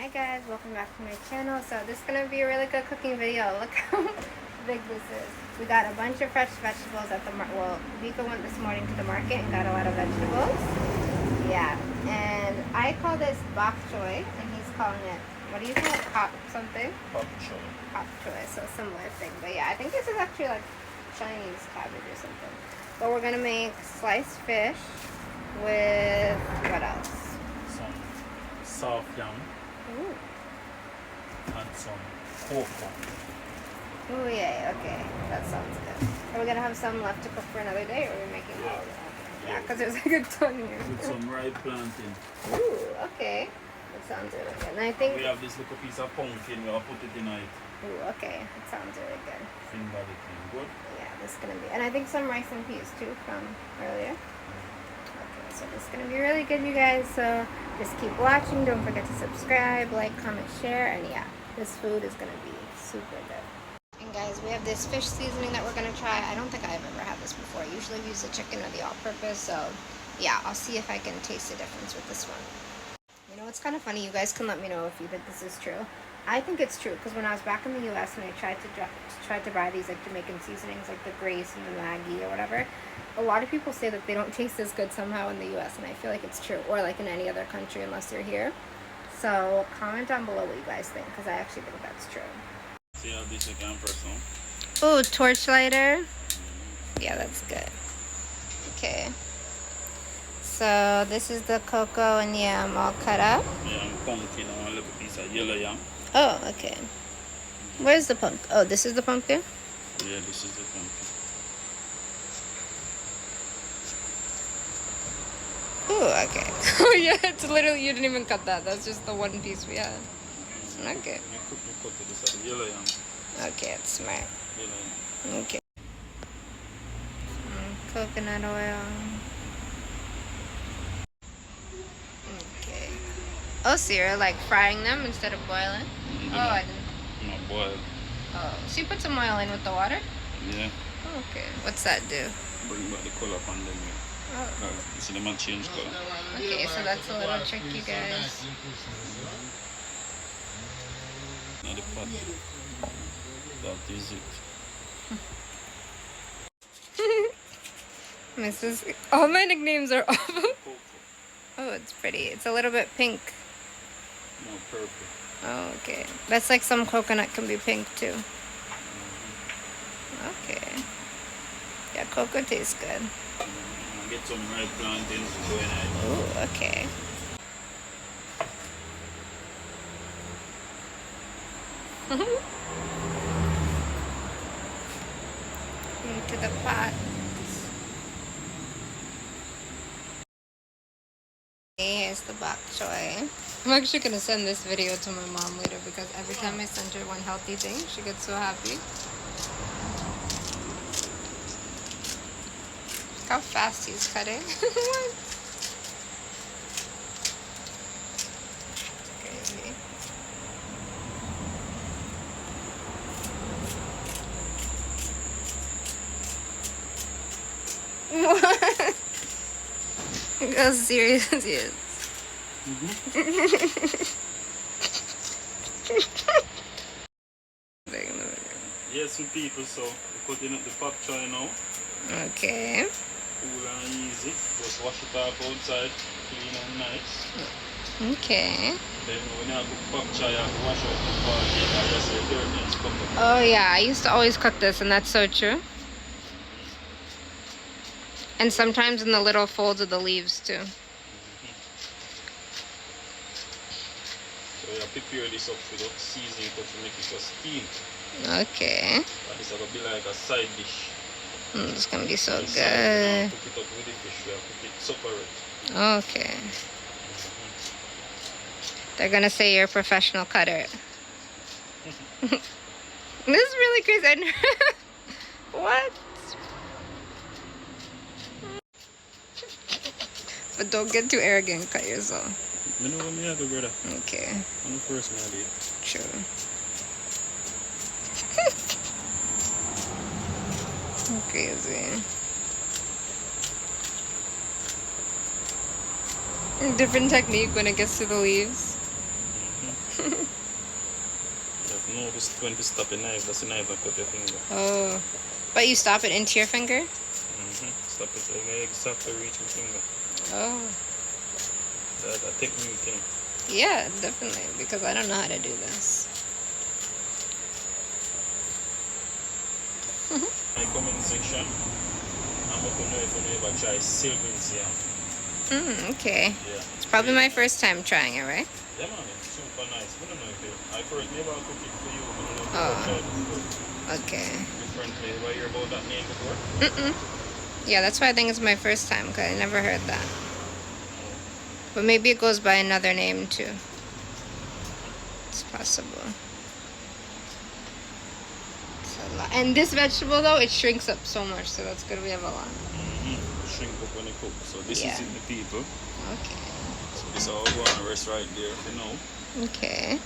Hi guys, welcome back to my channel. So this is going to be a really good cooking video. Look how big this is. We got a bunch of fresh vegetables at the market. Well, Vika went this morning to the market and got a lot of vegetables. Yeah, and I call this bok choy and he's calling it, what do you call it? Pop something? Bok choy. Bok choy, so similar thing. But yeah, I think this is actually like Chinese cabbage or something. But we're going to make sliced fish with, what else? Some soft yam. Ooh. And some cocoa. Oh yeah, okay, that sounds good. Are we gonna have some left to cook for another day, or are we making all of it? Okay. Yeah, because there's like a ton here. With some ripe plantain. Ooh, okay. That sounds really good. And I think we have this little piece of pumpkin. We'll put it in it. Ooh, okay. That sounds really good. Finger the thing. Good. Yeah, this is gonna be, and I think some rice and peas too from earlier. Okay, so this is gonna be really good, you guys. So just keep watching. Don't forget to subscribe, like, comment, share, and yeah, this food is gonna be super good. And guys, we have this fish seasoning that we're gonna try. I don't think I've ever had this before. I usually use the chicken or the all-purpose. So yeah, I'll see if I can taste the difference with this one. You know, it's kind of funny. You guys can let me know if you think this is true. I think it's true because when I was back in the U.S. and I tried to buy these like Jamaican seasonings, like the Grace and the Maggie or whatever, a lot of people say that they don't taste as good somehow in the U.S. and I feel like it's true, or like in any other country unless you're here. So comment down below what you guys think because I actually think that's true. See how this you can press on? Oh, torch lighter. Yeah, that's good. Okay. So this is the cocoa and yam all cut up. Yeah, and pumpkin and one little piece of yellow yam. Oh, okay. Where's the pumpkin? Oh, this is the pumpkin? Yeah, this is the pumpkin. Oh, okay. Oh, yeah, it's literally, you didn't even cut that. That's just the one piece we had. Okay. You cook it, this is yellow yam. Okay, it's smart. Yellow yam. Okay. Coconut oil. Okay. Oh, so you're like frying them instead of boiling? Oh, I didn't. Not boiled. Oh, so you put some oil in with the water? Yeah. Okay. What's that do? Bring back the color from them. Oh. You see them change color. Okay, so that's a little tricky, guys. Now the pot. That is it. Mrs. All my nicknames are awful. Oh, it's pretty. It's a little bit pink. No, purple. Oh, okay. That's like some coconut can be pink too. Okay. Yeah, cocoa tastes good. Get some ripe plantains to go in it. Ooh, okay. Into the pot. Here's the bok choy. I'm actually gonna send this video to my mom later because every time I send her one healthy thing, she gets so happy. Look how fast he's cutting. What? It's crazy. What? Look how serious he is. Yes, some people, so we're cutting up the bok choy now. Okay. Cool and easy. Just wash it off outside, clean and nice. Okay. Then when you have the bok choy, you have to wash out the pot. You just say dirt and stuff. Oh yeah, I used to always cook this and that's so true. And sometimes in the little folds of the leaves too. So you prepare this up for the seasoning to make it so steam. Okay. And this is going to be like a side dish. It's gonna be so Cook good. it up with the fish, we have to cook it separate. Okay. They're gonna say you're a professional cutter. This is really crazy. What? But don't get too arrogant. Cut yourself. I know what I do, brother. Okay. I'm the first man I did. True. Crazy. Different technique when it gets to the leaves. No, when you stop a knife, that's a knife and cut your finger. Oh. But you stop it into your finger? Stop it, exactly reach your finger. Oh. That's a technique thing. Yeah, definitely, because I don't know how to do this. My comment section, I'm going to know if you ever try Sylvan's yam. Okay. Yeah. It's probably my first time trying it, right? Yeah, man, it's super nice. I don't know if I first never cooked it for you, but I don't know if Oh. you tried it before. Okay. Differently. Have you heard about that name before? Yeah, that's why I think it's my first time, because I never heard that. But maybe it goes by another name, too. It's possible. It's a lot. And this vegetable, though, it shrinks up so much, so that's good we have a lot. Shrink up when you cook. So this Yeah. is in the people. Okay. So this is all going to rest right there, you know. Okay. And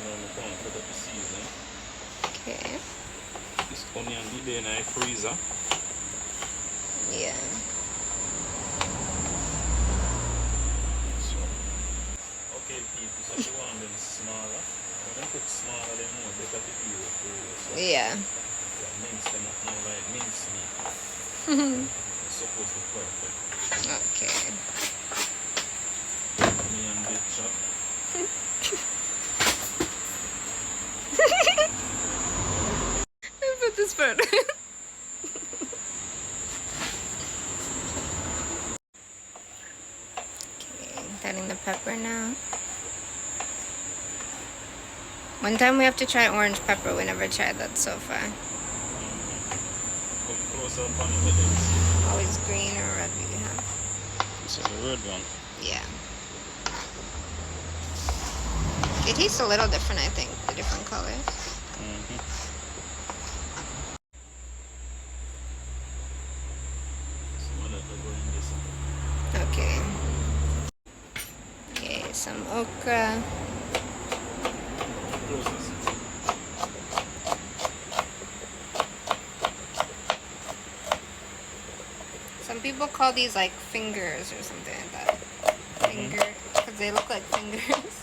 then we come and put up the season. Okay. This onion be there in the freezer. Yeah. So, okay, people, so if you want them smaller, when you cook smaller, they more better to be with food. So, Yeah. mince them up now like mince meat. It's supposed to be perfect. Okay. Onion bit chop. Put this part. Okay, cutting the pepper now. One time we have to try orange pepper. We never tried that so far. Come close up on it. Always green or red we have. This is the red one. Yeah. It tastes a little different, I think, the different colors. Okay. Okay, some okra. Some people call these like fingers or something like that. Finger, because they look like fingers.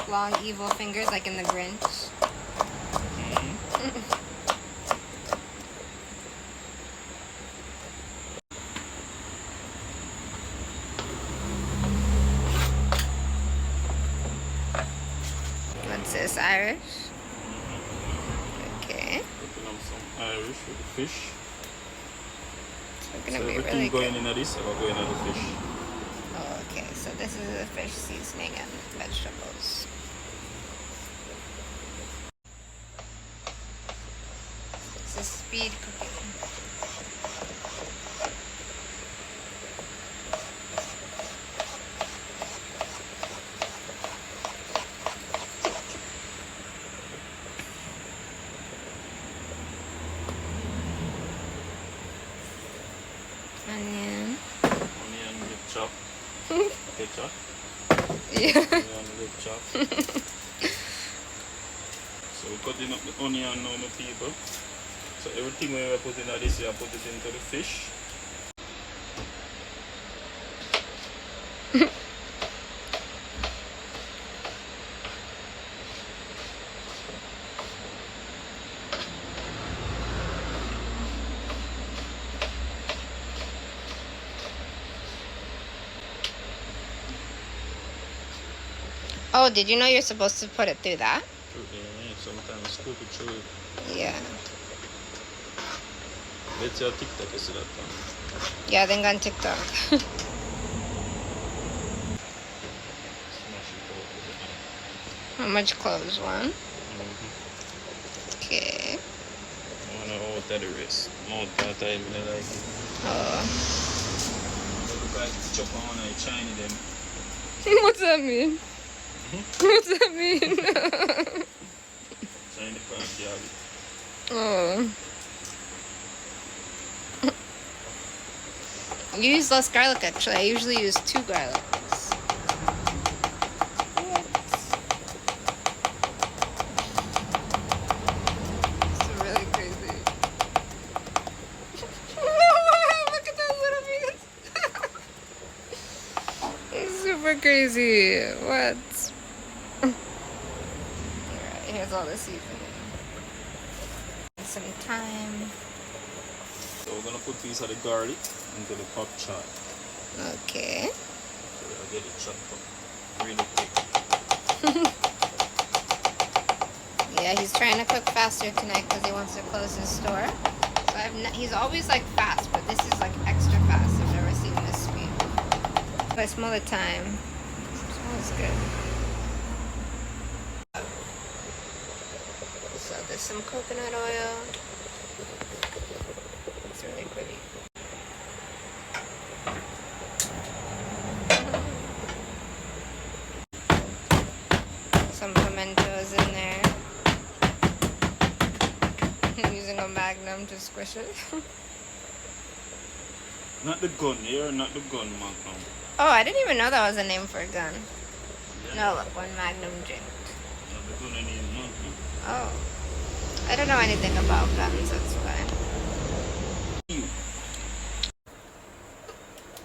Long, evil fingers, like in the Grinch. What's this, Irish? Okay. Putting on some Irish with the fish. It's So gonna be everything really going good. into this, I will go into the fish. Oh, okay, so this is the fish seasoning and vegetables. It's a speed cooking. Onion. Onion with chop. Ketchup. Yeah. Onion with chop. So we're cutting up the onion now, my people. So everything we put in this, you put it into the fish. Oh, did you know you're supposed to put it through that? Yeah, sometimes scoop it through. Yeah. Let's see TikTok is that one. Yeah, I think on TikTok. Smash it out with it. How much cloves? One? Okay. I want to out of the rest. More that time I like it. Oh. Because chop on a China them. What's that mean? What's that mean? China part, yeah. Oh. You use less garlic actually. I usually use 2 garlics. It's really crazy. No, look at those little beans. It's super crazy. What? has all the seasoning. Some thyme. So we're gonna put a piece of the garlic into the pot chart. Okay. So I'll get it chopped up really quick. Yeah, he's trying to cook faster tonight because he wants to close his store. So he's always like fast, but this is like extra fast. I've never seen this speed. But I smell the thyme. It smells good. So there's some coconut oil. It's really pretty. Some pimentos in there. I'm using a magnum to squish it. Not the gun, yeah, not the gun magnum. Oh, I didn't even know that was a name for a gun. Yeah. No, look, one magnum drink. Not the gun, I need magnum. Oh. I don't know anything about guns, that's why.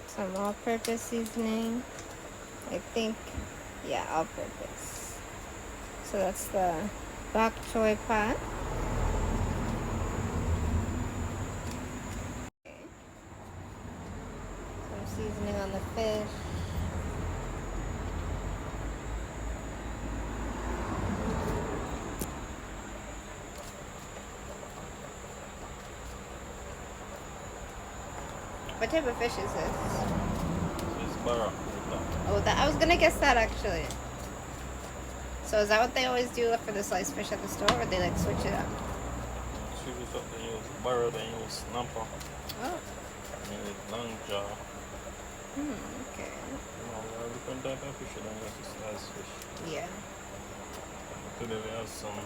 Some all-purpose seasoning. I think, yeah, all-purpose. So that's the bok choy pot. Okay. Some seasoning on the fish. What type of fish is this? It's barracuda. Oh, that I was gonna guess that actually. So is that what they always do for the sliced fish at the store, or they like switch it up? Switch it up, they use barra, they use snapper. Oh. And it's long jaw. Okay. No, different type of fish than just sliced fish. Yeah. Today we have some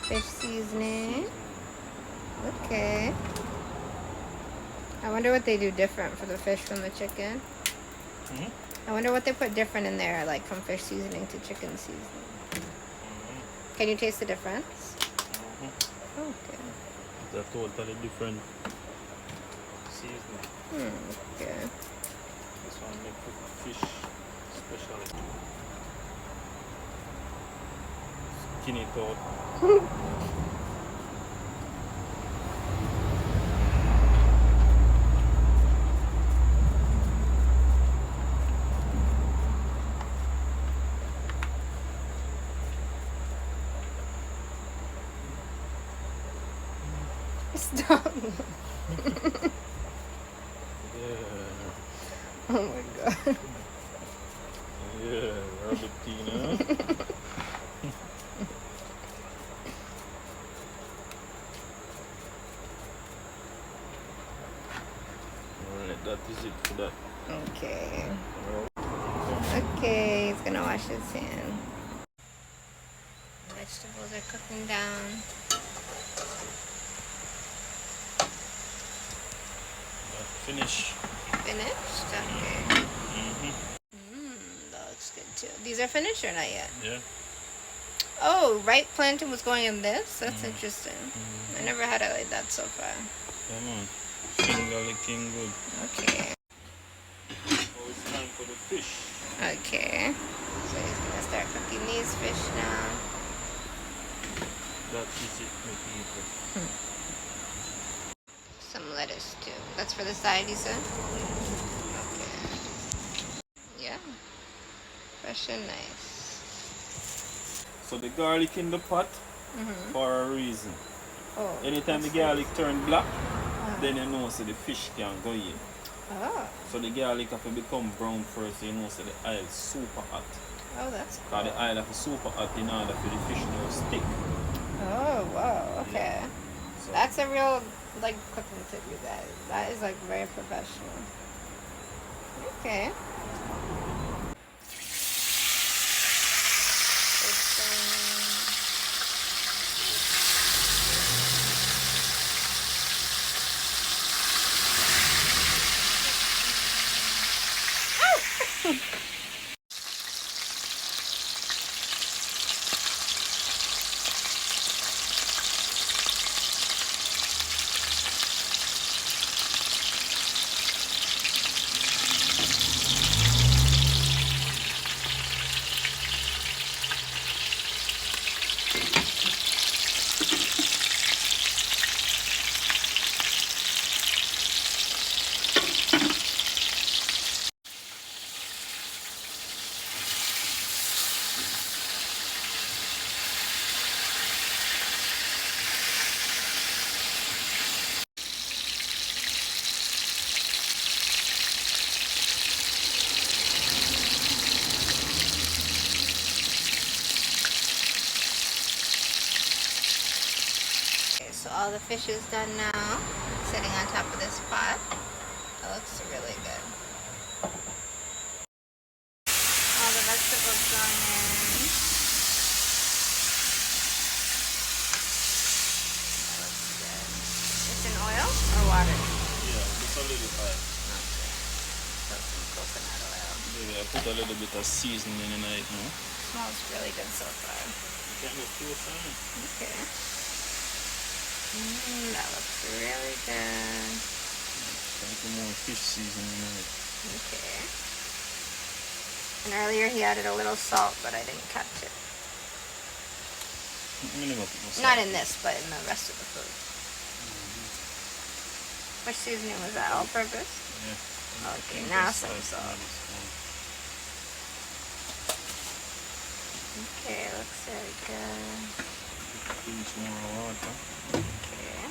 Fish seasoning. Okay. I wonder what they do different for the fish from the chicken. I wonder what they put different in there, like from fish seasoning to chicken seasoning. Can you taste the difference? Okay. It's a totally different seasoning. Okay. This one make for fish specialty. Skinny thought. Stop. Yeah. Oh my god. Yeah, Robertina. Alright, that is it for that. Okay. Okay, he's gonna wash his hand. Vegetables are cooking down. Finish. Finished? Okay. That looks good too. These are finished or not yet? Yeah. Oh, ripe plantain was going in this? That's interesting. I never had it like that so far. Come on. Finger licking good. Okay. Oh, it's time for the fish. Okay. So he's gonna start cooking these fish now. That is it, my people. Some lettuce too. That's for the side, you said? Okay. Yeah. Fresh and nice. So the garlic in the pot for a reason. Oh. Anytime the garlic turn black, then you know so the fish can go in. Oh. So the garlic have to become brown first, you know so the oil is super hot. Oh, that's cool. Because the oil have to super hot in order for the fish to stick. Oh, wow. Okay. So That's a real, like, cooking tip, you guys. That is, like, very professional. Okay. all the fish is done now. Sitting on top of this pot. It looks really good. All the vegetables going in. That looks good. It's in oil or water? Yeah, just a little bit. Okay. So some coconut oil. Yeah, I put a little bit of seasoning in it now. Smells really good so far. Can't go too far. Okay. That looks really good. Put more fish seasoning in it. Okay. And earlier he added a little salt, but I didn't catch it. Not in this, but in the rest of the food. Which seasoning was that? All purpose? Yeah. Okay, now some salt. Okay, looks very good. Pinch more water. Okay.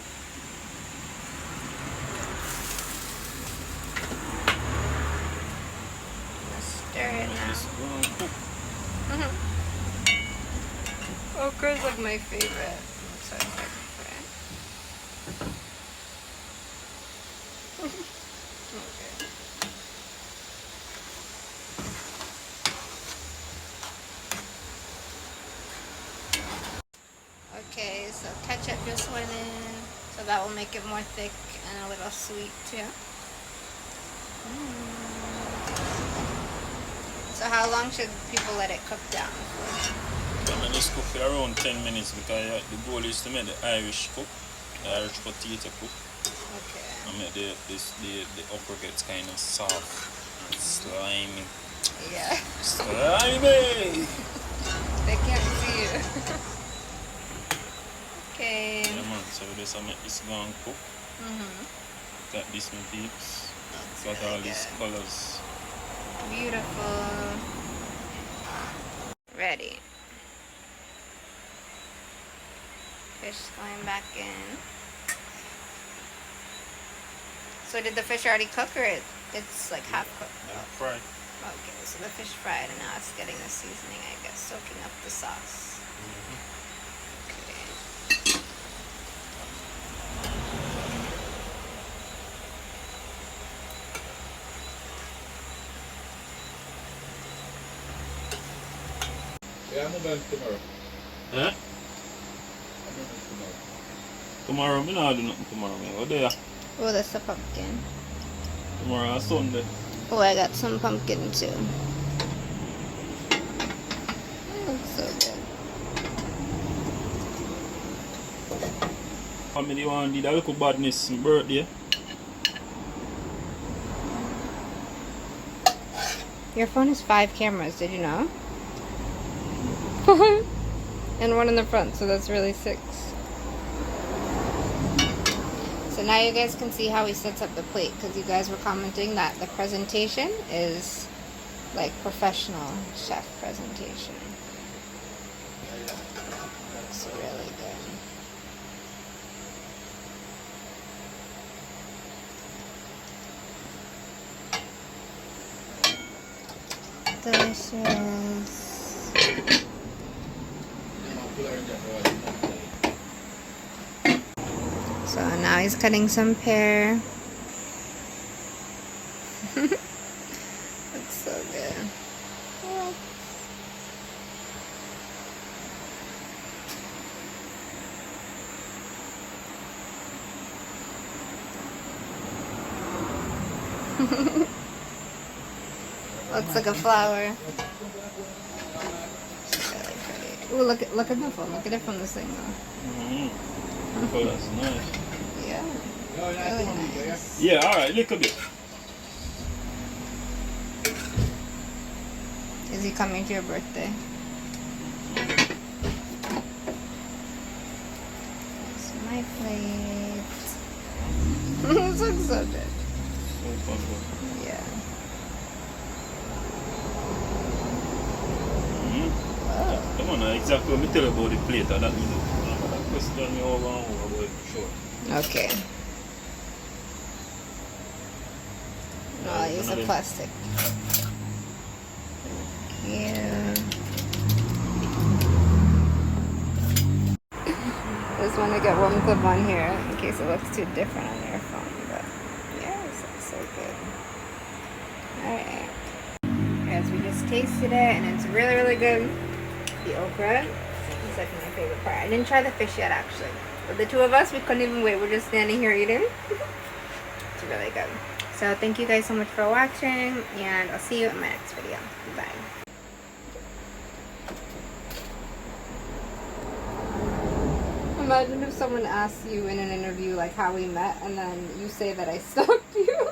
Let's stir it now. Okra is like my favorite. I'm so excited for it. Okay. Okay, so ketchup just went in, so that will make it more thick and a little sweet too. So how long should people let it cook down for? I'm going to just cook for around 10 minutes because the goal is to make the Irish cook, the Irish potato cook. Okay. And make the okra gets kind of soft and slimy. Yeah. Slimy! They can't see you. Okay. Yeah, man, so this I make this go and cook. Got this, my peeps. Got really all these good. colors. Beautiful. Ready. Fish going back in. So did the fish already cook, or it's like half cooked? Yeah, fried. Okay, so the fish fried, and now it's getting the seasoning, I guess, soaking up the sauce. Okay. Yeah, I'm moving tomorrow. Huh? Tomorrow, me not do nothing tomorrow, man. What day? Oh, that's a pumpkin. Tomorrow is Sunday. Oh, I got some pumpkin too. That looks so good. Family want to do a little badness on my birthday. Your phone has 5 cameras, did you know? And one in the front, so that's really 6. So now you guys can see how he sets up the plate, because you guys were commenting that the presentation is like professional chef presentation. Looks really good. Delicious. So now he's cutting some pear. Looks so good. Oh. Looks like a flower. Really pretty. Ooh, look at the phone. Look at it from this thing though. Oh, that's nice. Yeah. Really nice. Yeah, alright, little bit. Is he coming to your birthday? That's my plate. This looks so good. Yeah. Come on, exactly what I tell you about the plate that me do. Question me over and over about it for sure. Okay. No, I'll use a plastic. Yeah. This just want to get one clip on here in case it looks too different on your phone. But yeah, this looks so good. Alright. Guys, we just tasted it and it's really, really good. The okra is like my favorite part. I didn't try the fish yet actually. But the two of us, we couldn't even wait. We're just standing here eating. It's really good. So thank you guys so much for watching and I'll see you in my next video. Bye. Imagine if someone asks you in an interview like how we met and then you say that I stalked you.